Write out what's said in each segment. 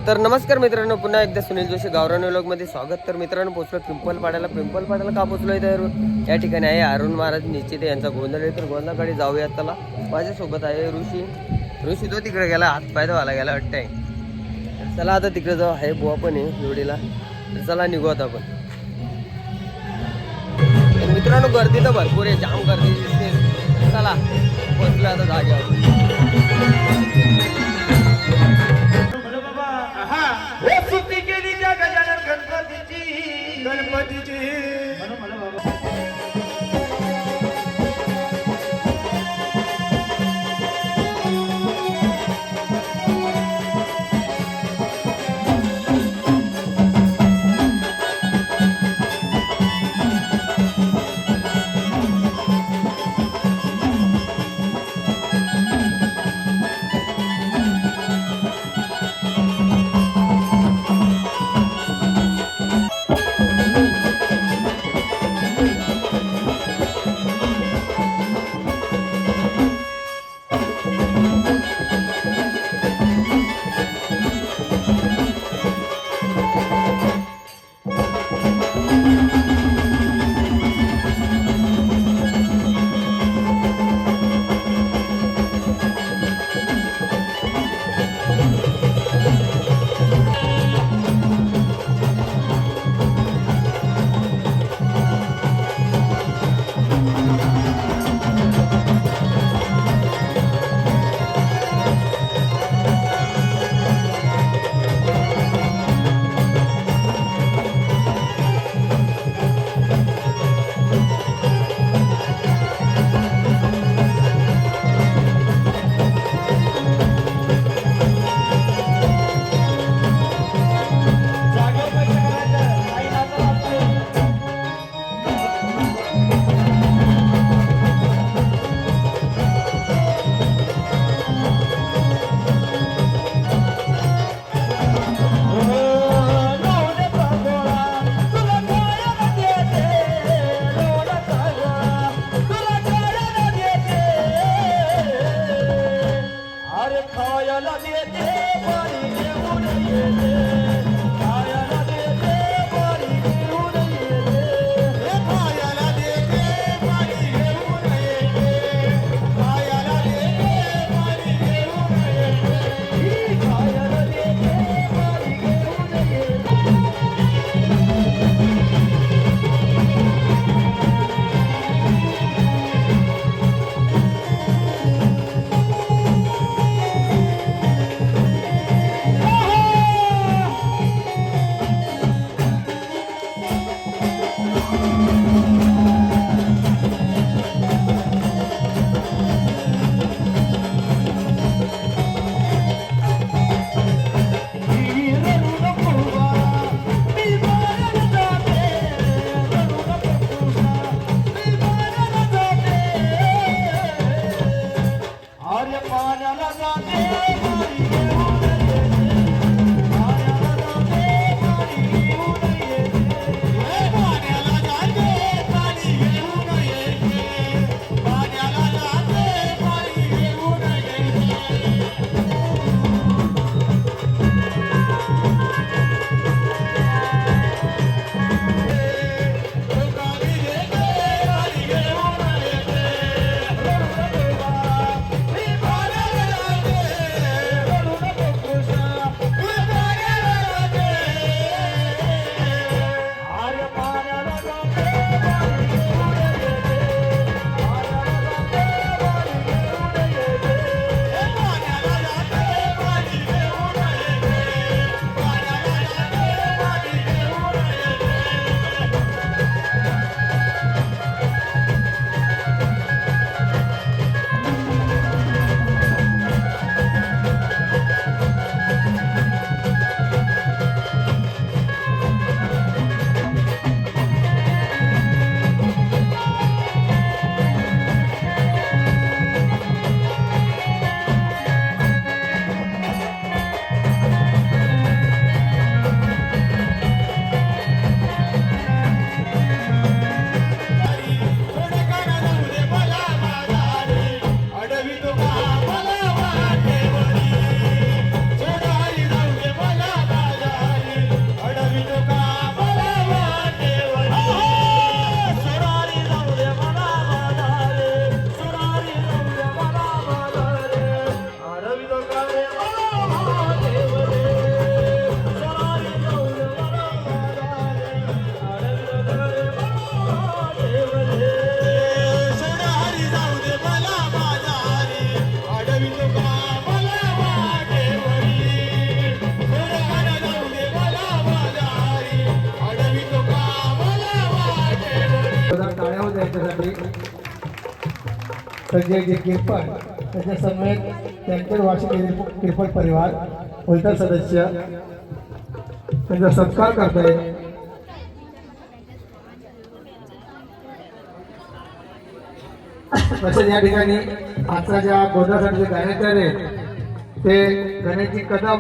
तर नमस्कार मित्रांनो, पुन्हा एकदा सुनील जोशी गावरान व्लॉगमध्ये स्वागत. तर मित्रांनो, पोचलो पिंपलपाड्याला का पोचलोय तर या ठिकाणी आहे अरुण महाराज निश्चित यांचा गोंधळ आहे. तर गोंधळाकडे जाऊया. त्याला माझ्यासोबत आहे ऋषी तो तिकडे गेला, हात पाय धुवायला गेला वाटतंय. तर चला आता तिकडे जाऊ, आहे बुवा पण आहे जोडीला. तर चला निघू आता आपण. तर मित्रांनो, गर्दी तर भरपूर आहे, जाम गर्दी दिसते. चला पोचलो आता जागेवर. सुट्टी केली त्या गजानन गणपतीची संजय जे किरपट त्याच्या समेत त्यांचे वार्षिक किरपट परिवार व इतर सदस्य त्यांचा सत्कार करतायत. तसेच या ठिकाणी आजच्या ज्या गोंधळासाठी जे गायनकार आहेत ते गणेशजी कदम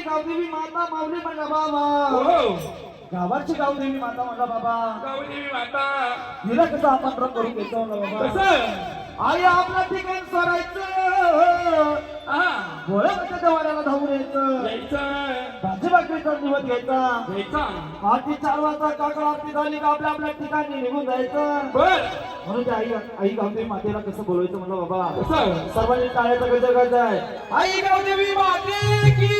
गावदेवी माता माऊली म्हणला बाबा. गावाची गावदेवी माता म्हणला बाबा. गावदेवी माता हिला कसं आपण करून घेतो ना बाबा. कसं आई आपलं ठिकाण सोडायचं, गोळ्याच्या देवाऱ्याला धावून यायचं, यायचं भाजी भाकरीचा निवत घ्यायचा, घ्यायचा आरती 4 वाजता काकड आरती झाली का आपल्या आपल्या ठिकाणी निघून जायचं. बर म्हणून ते आई गावदेवी मातेला कसं बोलवायचं म्हणलं बाबा. कसं सर्वांनी टाळ्याचा गजर करायचाय. आई गावदेवी माते की,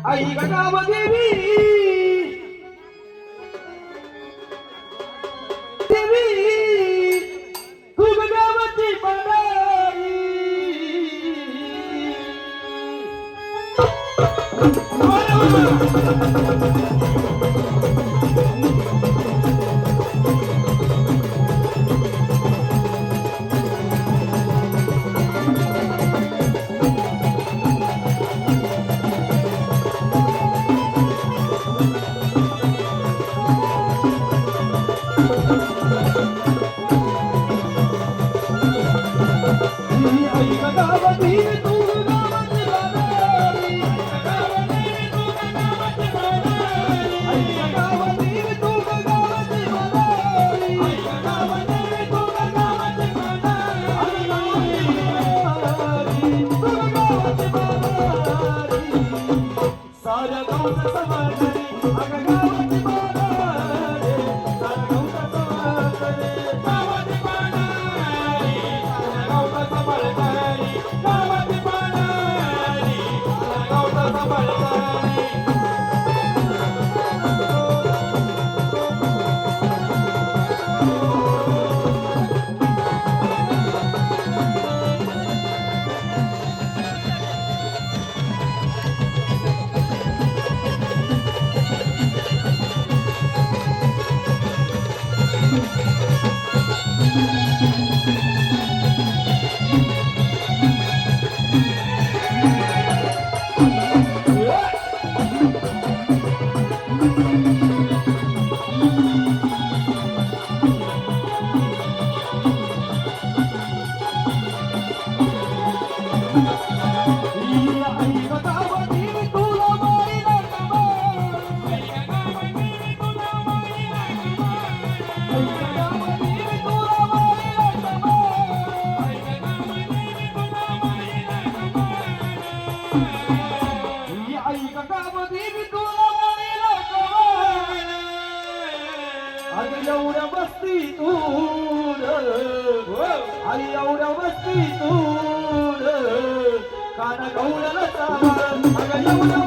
आई गावदेवी देवी, तू गावाची बनाई. आई गावदेवी तू गावाची बनाई. आई गावदेवी तू गावाची बनाई. साऱ्या गावचा समाधानी अगं गावाची बनाई. साऱ्या गावचा समाधानी गावाची बनाई. साऱ्या गावचा समाधानी गावाची बनाई. साऱ्या गावचा समाधानी. एवढ्या वस्तीतून आई एवढ्या वस्तीतून काना गौड्याला चाल अगं एवढ्या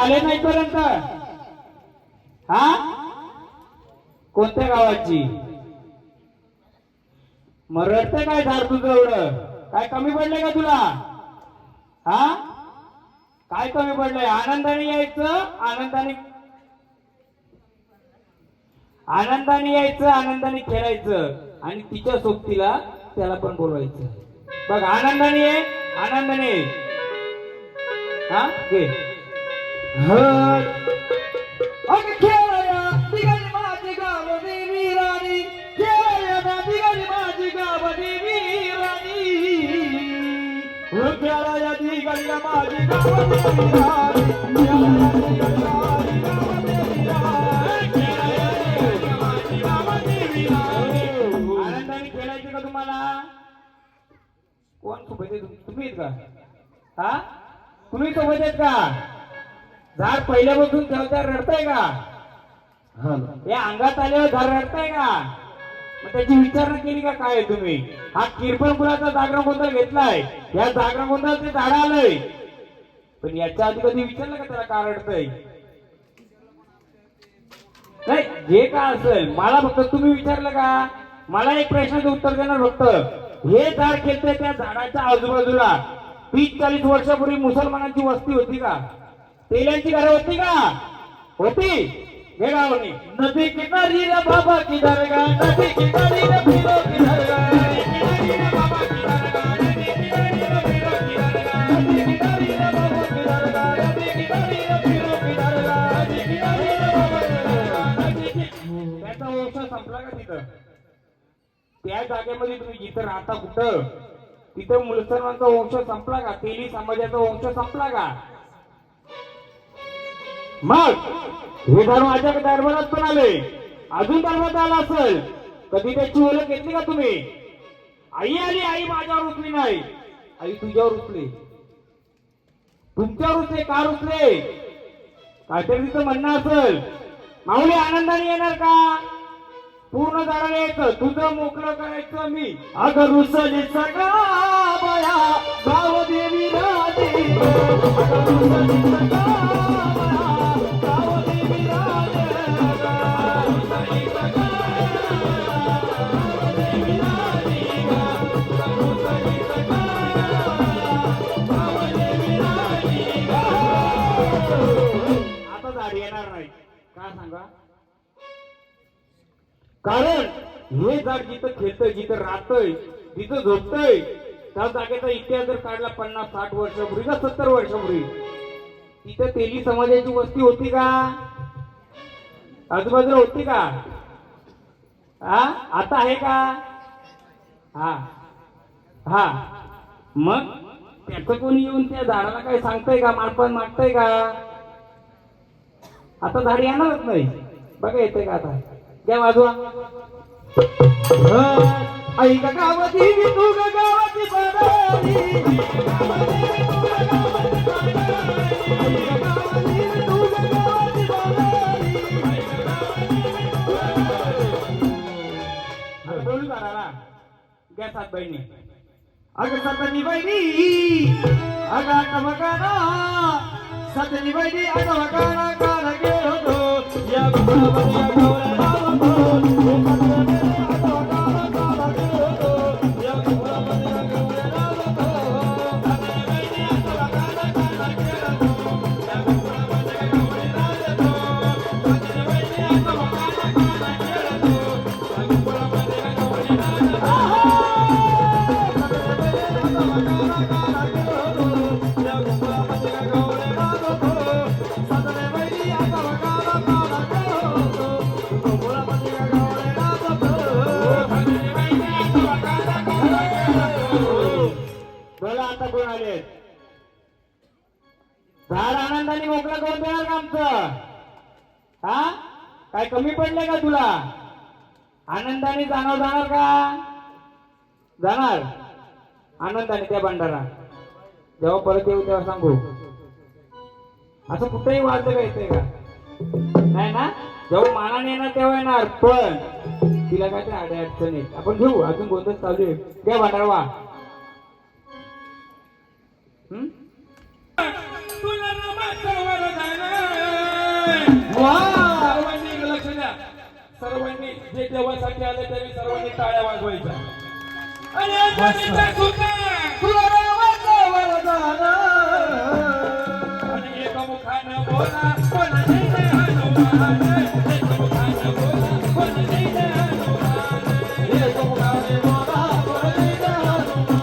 आले नाही पर्यंत हा कोणत्या गावाची मग रडते काय झाड तुझं एवढं काय कमी पडलंय का तुला हा काय कमी पडलंय आनंदाने यायचं आनंदाने यायचं आनंदाने खेळायचं आणि तिच्या सोबतीला त्याला पण बोलवायचं बघ आनंदाने ये आनंदाने ये. हा घे अग खेळया दिगली माझी गाव देवी राणी खेळया दिगली माझी गाव देवी राणी हो खेळया दिगली माझी गाव देवी राणी खेळया दिगली माझी गाव देवी राणी खेळया दिगली माझी गाव देवी राणी. आनंदाने खेळायचं का तुम्हाला कोण सोबत आहे तुम्ही आहेत का हा तुम्ही सोबत आहेत का झाड पहिल्यापासून ठेवत्या रडताय का या अंगात आल्यावर झाड रडताय का मग त्याची विचारणा केली का काय आहे तुम्ही हा किरपण फुलाचा जागरण गोंधळ घेतलाय या जागरण गोंधळ ते झाड आलंय पण याच्या आधी कधी विचारलं का त्याला का रडतंय नाही जे का असेल मला फक्त तुम्ही विचारलं का मला एक प्रश्नाचं उत्तर देणार फक्त हे झाड खेळतंय त्या झाडाच्या आजूबाजूला 30-40 वर्षापूर्वी मुसलमानांची वस्ती होती का तेलांची घरं होती का होती हे गावनी नदी किनारी रे बाबा की दरगाह नदी किनारी रे पीरो की दरगाह नदी किनारी रे बाबा की दरगाह नदी किनारी रे पीरो की दरगाह नदी किनारी रे बाबा की दरगाह नदी किनारी रे पीरो की दरगाह नदी किनारी रे बाबा की दरगाह नदी त्याचा वंश संपला का तिथं त्या जागेमध्ये तुम्ही जिथं राहता कुठं तिथं मुसलमानचा वंश संपला का तेली समाजाचा वंश संपला का मग हे धर्म माझ्या दरबारात पण आले अजून दरबारात आला असेल कधी त्याची ओळख घेतली का तुम्ही आई आली आई माझ्यावर उचली नाही आई तुझ्यावर उचली तुमच्यावर उचले का उचले काहीतरी तिचं म्हणणं असेल माऊली आनंदाने येणार का पूर्ण झाडाला यायचं तुझं मोकळं करायचं मी अग रुसली सगा बया गाव देवी राणी अग रुसली सगा बया गाव देवी राणी रुसली सगा गाव देवी राणी रुसली सगा गाव देवी राणी. आता झाड येणार नाही का सांगा कारण हे झाड जिथं खेळतंय जिथं राहतंय जिथं झोपतंय त्या जागेचा इतिहास जर काढला 50-60 वर्षापूर्वी का 70 वर्षापूर्वी तिथं तेली समाजाची वस्ती होती का आजूबाजूला होती का हा आता आहे का हा हा मग त्याचं कोणी येऊन त्या झाडाला काय सांगतंय का मानपान मागतंय का आता झाड येणारच नाही बघा येते का आता घ्या वाजवा आई ग गाव देवी तू ग गावाची बारारी आई ग गाव देवी तू ग गावाची बारारी आई ग गाव देवी तू ग गावाची बारारी आई ग गाव देवी तू ग गावाची. बोलू झाडाला घ्या सात बहिणी अग सतनी बहिणी अग बघाना सतनी बहिणी अग बघाना कान गेलो या गुलाबाच्या गवळ्याला बोला आता कोण आले झाड आनंदाने मोकळं करून देणार का आमचं हा काय कमी पडले का तुला आनंदाने जाणार का जाणार आनंदाने त्या भंडारा जेव्हा परत येऊ तेव्हा सांगू असं कुठेही वाजलं का येते का नाही ना जेव्हा मानाने येणार तेव्हा येणार पण तिला काय ते आडे अडचण येत आपण घेऊ अजून गोंधळ चालू आहे द्या भंडारा वा तुला नामाचं वरदान वा सर्वांनी इकडे लक्ष द्या. सर्वांनी जे देवासाठी आले त्यांनी सर्वांनी टाळ्या वाजवायच्या. आणि अंजनीचा सुतार तुला रामाचं वरदान आणि एका मुखानं बोला कोण जय जय हनुमान. एका मुखानं बोला कोण जय जय हनुमान. एक मुखाने बोला बोल जय जय हनुमान.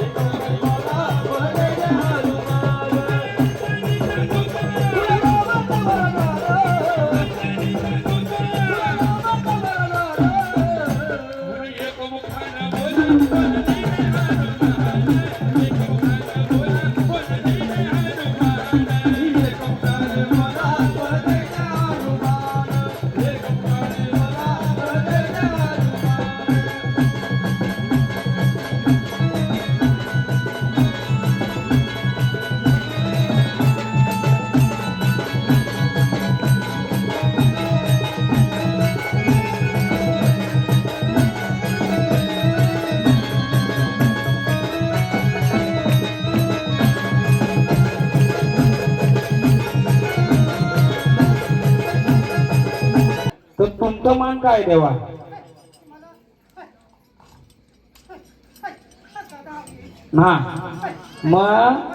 एक मुखाने बोला बोल जय जय हनुमान. तुला रामाचं वरदान तुला रामाचं वरदान एका मुखानं बोला कोण जय जय हनुमान. एका मुखानं बोला कोण जय जय हनुमान. एक मुखाने बोला बोल जय जय हनुमान. एक मुखाने बोला बोल जय जय हनुमान. तर तुमचं मान काय देवा? हा मग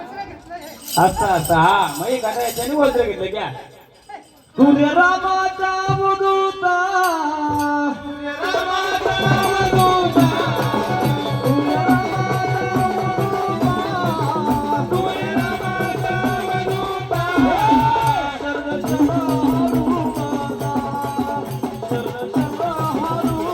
असं हा मग एक आता याच्याने वस्त्र घेतलं घ्या. तुझे रामाचा मुदूता